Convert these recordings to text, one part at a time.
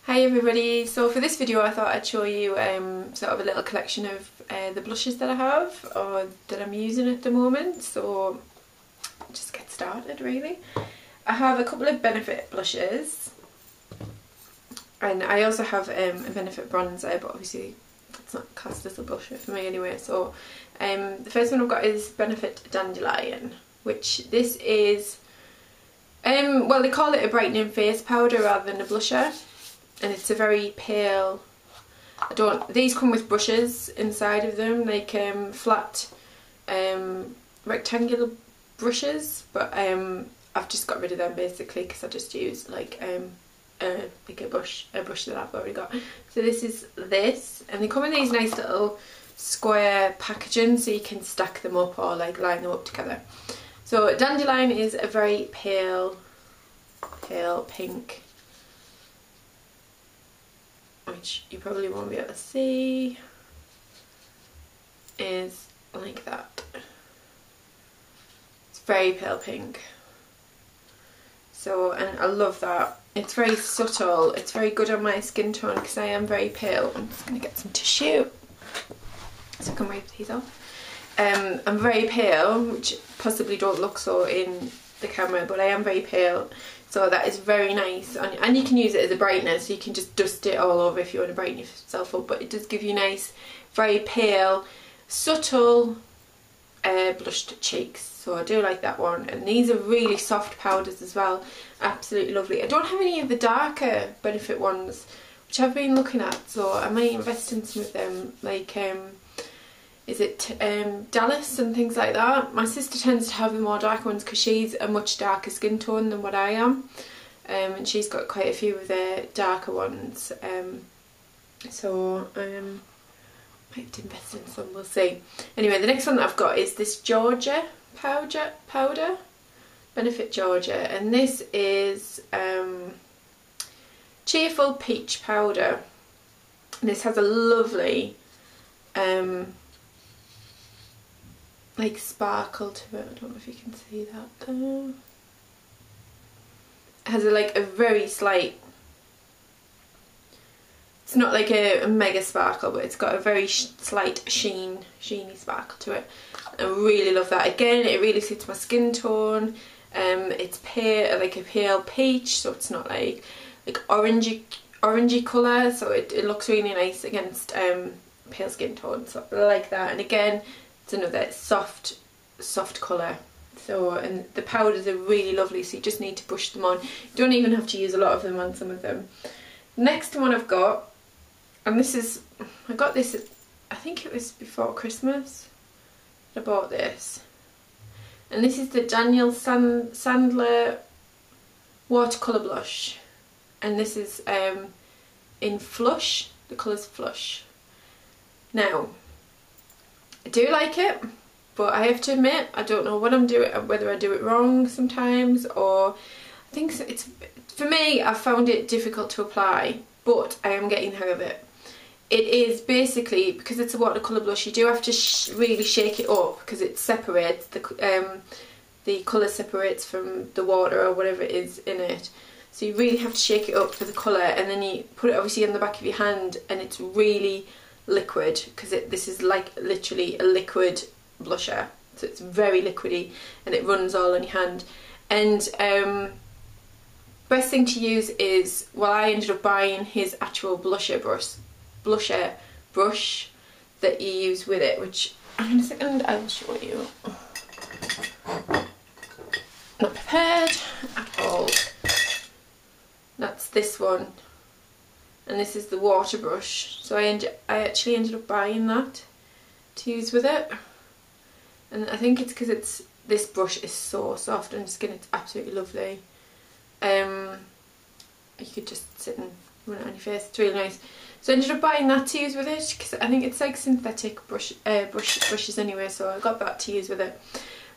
Hi everybody, so for this video I thought I'd show you sort of a little collection of the blushes that I have or that I'm using at the moment, so just get started really. I have a couple of Benefit blushes and I also have a Benefit bronzer, but obviously that's not classed as a blusher for me anyway. So the first one I've got is Benefit Dandelion, which this is, well, they call it a brightening face powder rather than a blusher. And it's a very pale, these come with brushes inside of them, like flat rectangular brushes, but I've just got rid of them basically because I just use like a brush that I've already got. So this is this, and they come in these nice little square packaging so you can stack them up or like line them up together. So Dandelion is a very pale pink, which you probably won't be able to see, is like that. It's very pale pink. So, and I love that. It's very subtle. It's very good on my skin tone because I am very pale. I'm just going to get some tissue so I can wipe these off. I'm very pale, which possibly don't look so in the camera, but I am very pale. So that is very nice, and you can use it as a brightener, so you can just dust it all over if you want to brighten yourself up, but it does give you nice, very pale, subtle blushed cheeks, so I do like that one. And these are really soft powders as well, absolutely lovely. I don't have any of the darker Benefit ones, which I've been looking at, so I might invest in some of them, like is it Dallas and things like that. My sister tends to have the more dark ones because she's a much darker skin tone than what I am, and she's got quite a few of the darker ones, so might have to invest in some, we'll see. Anyway, the next one that I've got is this Georgia powder, Benefit Georgia, and this is Cheerful Peach Powder. This has a lovely like sparkle to it. I don't know if you can see that. It has like a very slight, it's not like a mega sparkle, but it's got a very slight sheeny sparkle to it. I really love that. Again, it really suits my skin tone. It's pale, like a pale peach, so it's not like orangey colour, so it looks really nice against pale skin tone, so I like that. And again, it's another soft colour. So, and the powders are really lovely, so you just need to brush them on. You don't even have to use a lot of them on some of them. Next one I've got, and this is, I got this, I think it was before Christmas I bought this. And this is the Sandler Watercolour Blush. And this is in Flush, the colour's Flush. Now, I do like it, but I have to admit I don't know what I'm doing, whether I do it wrong sometimes, or I think it's, for me, I found it difficult to apply, but I am getting the hang of it. It is basically, because it's a watercolour blush, you do have to really shake it up because it separates, the colour separates from the water or whatever it is in it. So you really have to shake it up for the colour, and then you put it obviously on the back of your hand, and it's really liquid because this is like literally a liquid blusher, so it's very liquidy and it runs all on your hand. And best thing to use is, well, I ended up buying his actual blusher brush that you use with it, which in a second I'll show you. Not prepared at all. That's this one. And this is the water brush, so I actually ended up buying that to use with it, and I think it's because this brush is so soft on skin, it's absolutely lovely. You could just sit and run it on your face, it's really nice. So I ended up buying that to use with it because I think it's like synthetic brushes anyway, so I got that to use with it.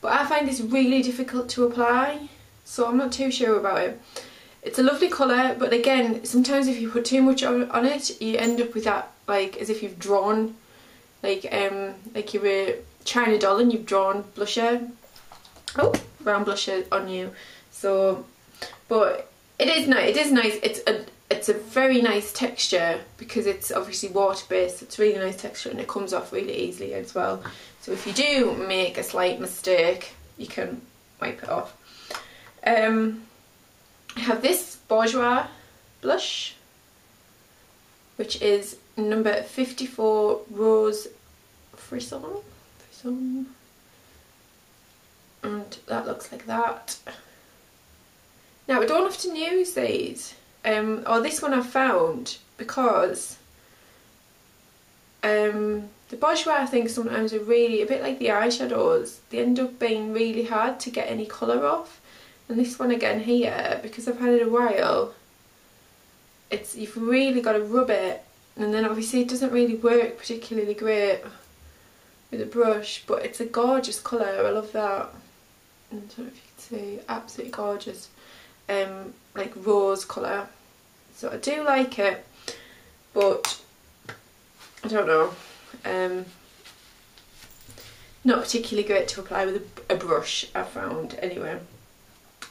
But I find this really difficult to apply, so I'm not too sure about it. It's a lovely colour, but again, sometimes if you put too much on it, you end up with that, like, as if you've drawn, like you were China doll and you've drawn blusher, brown blusher on you. So, but it is nice. It's a it's a very nice texture because it's obviously water based. It's really nice texture and it comes off really easily as well. So if you do make a slight mistake, you can wipe it off. I have this Bourjois blush, which is number 54 Rose Frisson. And that looks like that. Now I don't often use these, or this one I found because the Bourjois I think sometimes are really, a bit like the eyeshadows, they end up being really hard to get any colour off. And this one again here, because I've had it a while, you've really got to rub it, and then obviously it doesn't really work particularly great with a brush, but it's a gorgeous colour. I love that. I don't know if you can see, absolutely gorgeous, like rose colour. So I do like it, but I don't know, not particularly great to apply with a brush, I've found anyway,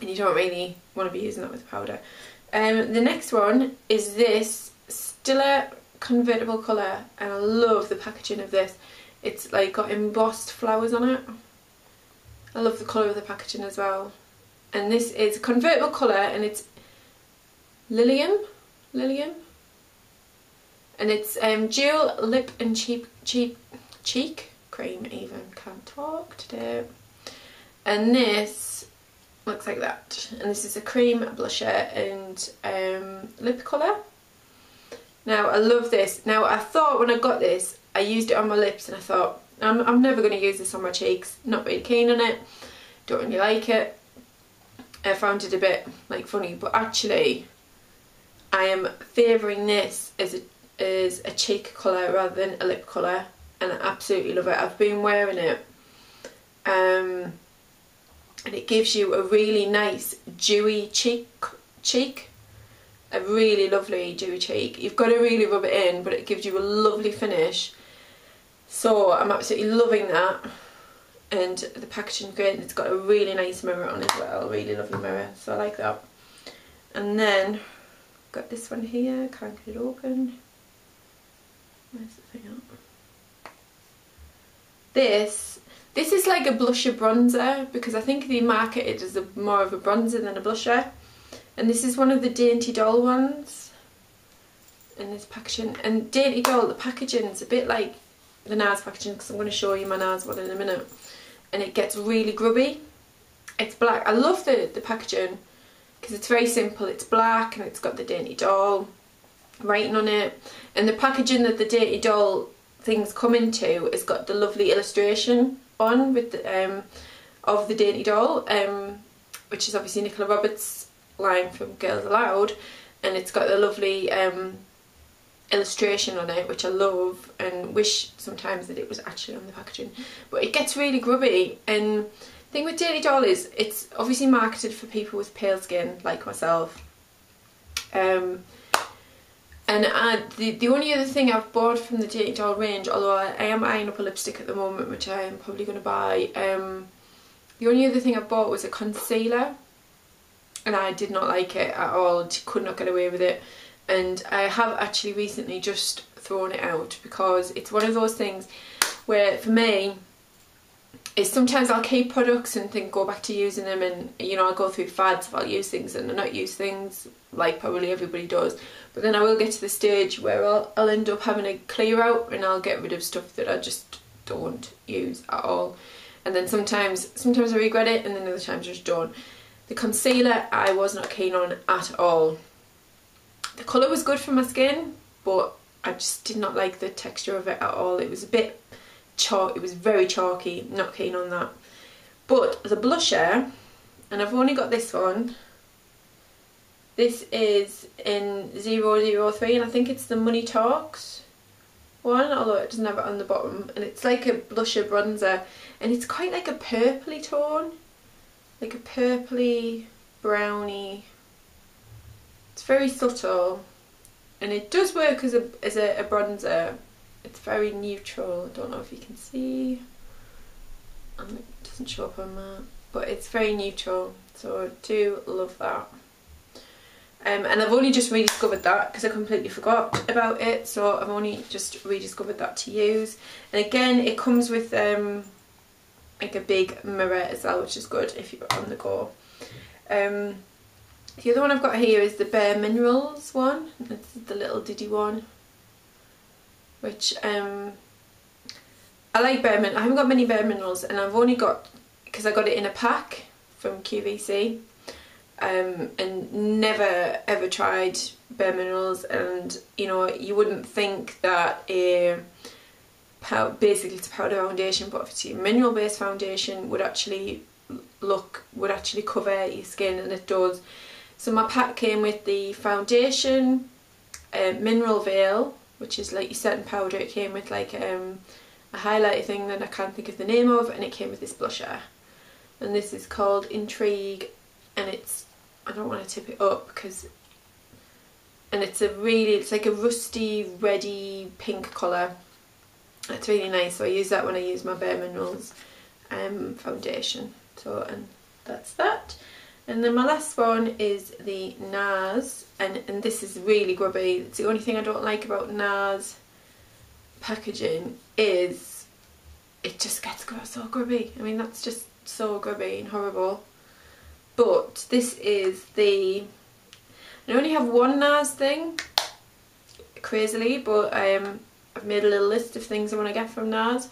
and you don't really want to be using that with powder. The next one is this Stilla Convertible colour, and I love the packaging of this. It's like got embossed flowers on it. I love the colour of the packaging as well. And this is a convertible colour, and it's Lilium, and it's dual lip and cheek cream. Even can't talk today. And this looks like that. And this is a cream blusher and lip colour. Now I love this. Now I thought when I got this, I used it on my lips and I thought, I'm never going to use this on my cheeks. Not really keen on it. Don't really like it. I found it a bit like funny, but actually I am favouring this as a cheek colour rather than a lip colour, and I absolutely love it. I've been wearing it, and it gives you a really nice dewy cheek, a really lovely dewy cheek. You've got to really rub it in, but it gives you a lovely finish. So I'm absolutely loving that, and the packaging great, and it's got a really nice mirror on as well, a really lovely mirror, so I like that. And then got this one here, can't get it open. Where's the thing up? This is like a blusher bronzer, because I think they market it as more of a bronzer than a blusher. And this is one of the Dainty doll ones in this packaging. And Dainty doll, the packaging's a bit like the Nars packaging, because I'm going to show you my Nars one in a minute. And it gets really grubby. It's black. I love the packaging because it's very simple. It's black and it's got the Dainty doll writing on it. And the packaging that the Dainty doll things come into has got the lovely illustration on with the, of the Dainty doll, which is obviously Nicola Roberts' line from Girls Aloud, and it's got the lovely illustration on it, which I love, and wish sometimes that it was actually on the packaging. But it gets really grubby, and the thing with Dainty doll is it's obviously marketed for people with pale skin like myself. And the only other thing I've bought from the Dainty doll range, although I am eyeing up a lipstick at the moment, which I am probably going to buy, the only other thing I bought was a concealer, and I did not like it at all. Could not get away with it. And I have actually recently just thrown it out, because it's one of those things where for me is sometimes I'll keep products and think go back to using them, and you know, I'll go through fads if I'll use things and not use things, like probably everybody does. But then I will get to the stage where I'll end up having a clear out, and I'll get rid of stuff that I just don't use at all. And then sometimes I regret it, and then other times I just don't. The concealer I was not keen on at all. The colour was good for my skin, but I just did not like the texture of it at all. It was a bit chalk, it was very chalky, not keen on that. But the blusher, and I've only got this one, this is in 003, and I think it's the Money Talks one, although it doesn't have it on the bottom. And it's like a blusher bronzer, and it's quite like a purpley tone, like a purpley browny. It's very subtle, and it does work as a bronzer. It's very neutral. I don't know if you can see, and it doesn't show up on that, but it's very neutral, so I do love that. And I've only just rediscovered that because I completely forgot about it, so I've only just rediscovered that to use. And again, it comes with like a big mirror as well, which is good if you're on the go. The other one I've got here is the Bare Minerals one. It's the little diddy one, which I like Bare Minerals. I haven't got many Bare Minerals, and I've only got, because I got it in a pack from QVC. And never ever tried Bare Minerals, and you know, you wouldn't think that basically it's a powder foundation, but obviously a mineral based foundation would actually cover your skin, and it does. So my pack came with the foundation, mineral veil, which is like your setting powder. It came with like a highlighter thing that I can't think of the name of, and it came with this blusher, and this is called Intrigue, and it's, I don't want to tip it up and it's like a rusty reddy pink colour. It's really nice, so I use that when I use my Bare Minerals foundation. So, and that's that. And then my last one is the Nars, and this is really grubby. It's the only thing I don't like about Nars packaging is it just gets so grubby. I mean, that's just so grubby and horrible. But this is I only have one Nars thing, crazily, but I've made a little list of things I want to get from Nars.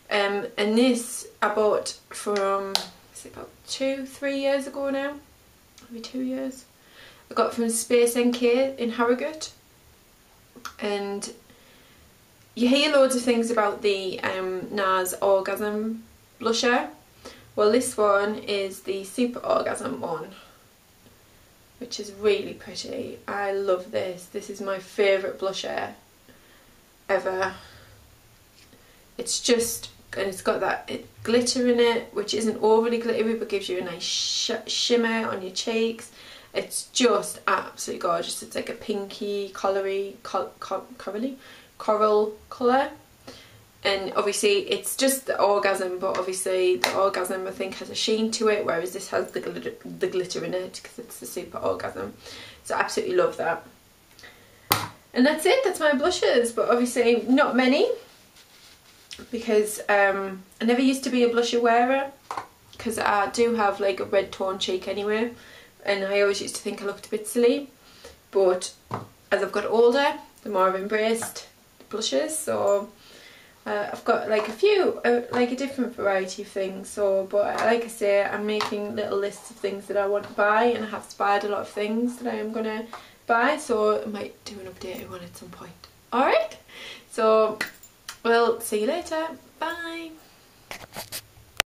And this I bought from, is it about 2-3 years ago now? Maybe 2 years. I got it from Space NK in Harrogate. And you hear loads of things about the Nars Orgasm blusher. Well, this one is the Super Orgasm one, which is really pretty. I love this. This is my favourite blusher ever. It's just, and it's got that glitter in it, which isn't overly glittery but gives you a nice shimmer on your cheeks. It's just absolutely gorgeous. It's like a pinky, coral colour. And obviously it's just the Orgasm, but obviously the Orgasm I think has a sheen to it, whereas this has the glitter in it because it's the Super Orgasm. So I absolutely love that. And that's it, that's my blushes, but obviously not many, because I never used to be a blusher wearer, because I do have like a red tone cheek anyway, and I always used to think I looked a bit silly. But as I've got older, the more I've embraced blushes, so I've got like a few, like a different variety of things. So, but like I say, I'm making little lists of things that I want to buy, and I have spied a lot of things that I am gonna buy. So I might do an updated one at some point. All right. So we'll see you later. Bye.